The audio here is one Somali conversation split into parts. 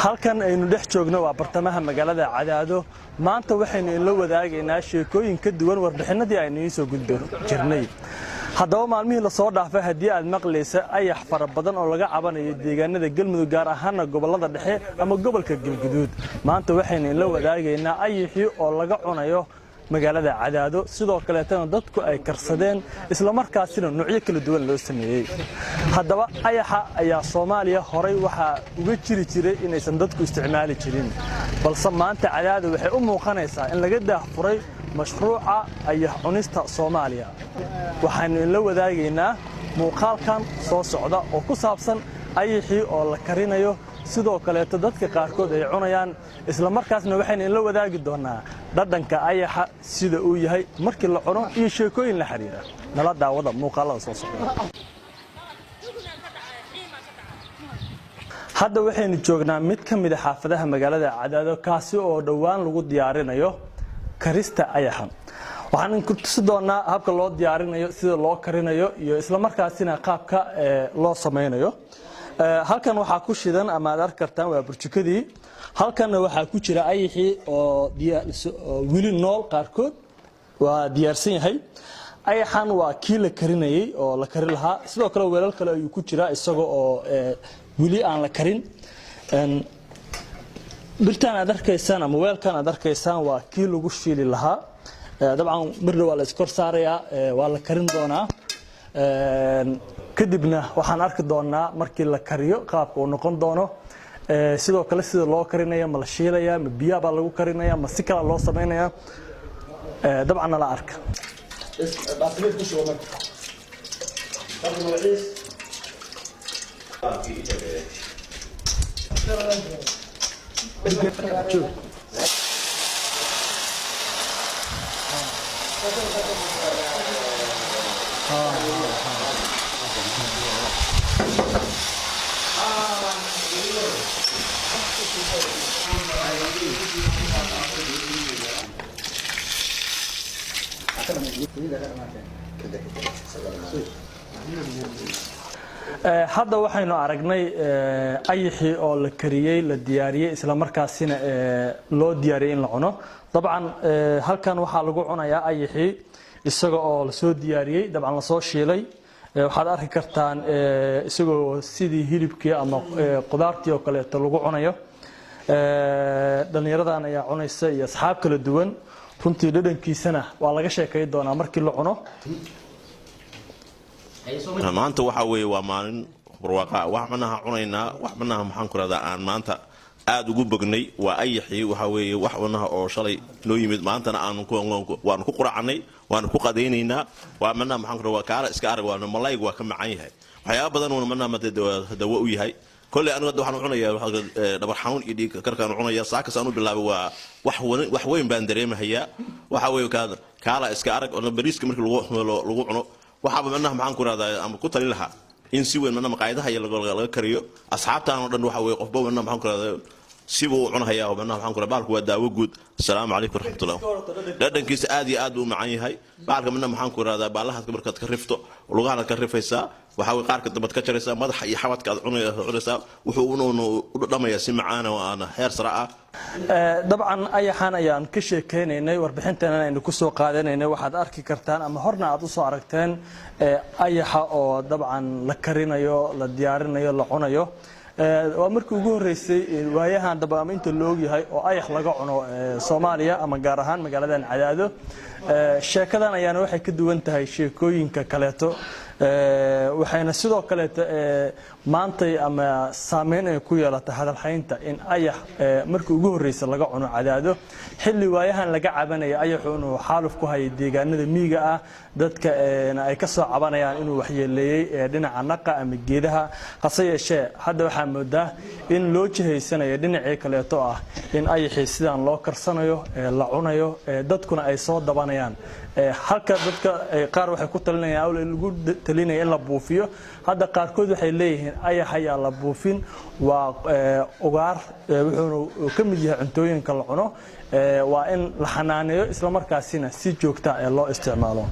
halkan aynu dhex joogno waa bartamaha magaalada Cadaado maanta waxaynu in la wadaagaynaa sheekooyin ka duwan warbixinadii aynu soo gudbin jirnay haddaba maalmihii la soo dhaafay hadii aad maqlaysa ayax fara badan oo laga cabanayo deegaanada Galmudug gaar ahaan gobolada dhexe ama gobolka Galgaduud maanta waxaynu in la wadaagaynaa ayaxii oo laga cunayo magaalada Cadaado sidoo kale tan dadku ay karsadeen isla markaasina noocyo kala duwan loo sameeyay haddaba ayaxa ayaa Soomaaliya horay waxa uga jiri jiray inaysan dadku isticmaali jirin balse maanta Cadaado waxay u muuqanaysaa in laga daahfuray mashruuca ayax cunista Soomaaliya waxaanu in la wadaagaynaa muuqaalkan soo socda oo ku saabsan ayaxii oo la karinayo sidoo kale dadka qaarkood ay cunayaan isla markaasna waxaynu in la wadaagi doonaa dhadhanka ayaxa sida uu yahay markii la cuno iyo sheekooyin la xiriira nala daawada muuqaalada soo socda hadda waxaynu joognaa mid ka mid ah xaafadaha magaalada Cadaado kaasi oo dhawaan lagu diyaarinayo karista ayaxa waxaan ku tusi doonaa habka loo diyaarinayo sida loo karinayo iyo isla markaasina qaabka loo sameeyo halkan waxa ku shidan ama aad arki kartaan waa burjukadii halkan waxa ku jira ayaxii oo wili nool qaarkood waa diyaarsan yahay ayaxan waa kii la karinayay oo la kari lahaa sidoo kale weelal kale ayuu ku jira isagoo oo wili aan la karin birtaan aad arkaysaan ama weelkan aad arkaysaan waa kii lagu shiili lahaa dabcan birna waa la iskor saarayaa waa la karin doonaa kadibna waxaan arki doonaa markii la kariyo qaabka uu noqon doono sidoo kale sida loo karinayo ma la shiilaya ma biyo baa lagu karinaya ma si kala loo sameeynaya dabcan la arka hadda waxaynu aragnay ayaxii oo la kariyay la diyaariyay isla markaasina loo diyaariyay in la cuno dabcan halkan waxa lagu cunayaa ayaxii isaga oo la soo diyaariyay dabcan la soo shiilay waxaad arki kartaan isagoo sidii hilibkii ama qudaartii oo kale lagu cunayo dhalinyaradan ayaa cunaysa iyo asxaab kala duwan runtii dhadhankiisana waa laga sheekay doonaa markii la cuno maanta waxa weeye waa maalin barwaaqo wax manaha cunaynaa wax manaha maxaan ku radaa aan maanta aad ugu bognay waa ayaxii waxa weeye wax manaha oo shalay noo yimid maantana aan waan ku quraacnay waan ku qadaynaynaa waa manaha maxaan ku radaa kaala iska arag waa malayg waa ka macaan yahay waxyaabo badan oo manaha dawo u yahay كل أنا قد وحنا عنا دبر حاون يدي كركان عنا ساكس أنا بالله هو وحوين باندري ما هي وحوي كذا كالا إسكارك ولا بريسك مركل لوعنا وحاب منها معن كرة هذا أم كتر لها إن سوين منها مقاعدة هي اللي كريو أصحابتها أنا وحوي قفبوا منها معن كرة سيبوا عنا هي ومنها معن كرة بالك ودا وجود السلام عليكم ورحمة الله لأن كيس آدي آدو معي هاي بالك منها معن كرة هذا بالله كبر كرفته ولغانا كرفيسا وحاول قارك تبت كشريسا مدح يحوت كعنيسا وحونو لما يسمعنا وأنا حير سرعة طبعا أي حان أيام كشة كيني وربحنتنا إنه كسو قادنا إنه واحد أركي كرتان أما هرنا عطوسو عركتان أي حق طبعا لكرينا يو لديارنا يو لعنا يو ومركو جور رئيسي وياهان طبعا أنتوا اللوجي هاي أي حلقة عنو صوماليا أما جارهان مجالدان عدادو شاكدان أيام واحد كده وانت هاي شيكوين ككلاتو waxayna sidoo kale maantay ama saameyn ay ku yeelatay hadal haynta in ayax markii ugu horeysay laga cuno Cadaado xilli waayahan laga cabanaya ayaxu inuu xaaluf ku hayay deegaanada miyiga ah dadka ay ka soo cabanayaan inuu waxyeeleeyay dhinaca naqa ama geedaha qase yeeshee hadda waxa moodaa in loo jihaysanayo dhinacii kale ah in ayaxii sidaan loo karsanayo la cunayo dadkuna ay soo dabanayaan halka dadka qaar waxay ku talinayaan lagu talinaya in la buufiyo hadda qaarkood waxay leeyihiin ayax ayaa la buufin waa ugaar wuxuu ka mid yahay cuntooyinka la cuno waa in la xanaaneeyo isla markaasina si joogto ah loo isticmaalo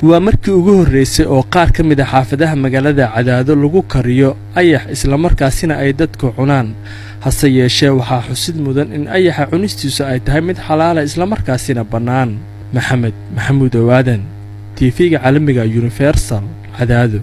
waa markii ugu horreysay oo qaar ka mid ah xaafadaha magaalada Cadaado lagu kariyo ayax isla markaasina ay dadku cunaan hase yeeshee waxaa xusid mudan in ayaxa cunistiisu ay tahay mid xalaal ah isla markaasina bannaan maxamuud owaadan TV-ga caalamiga Universal Cadaado.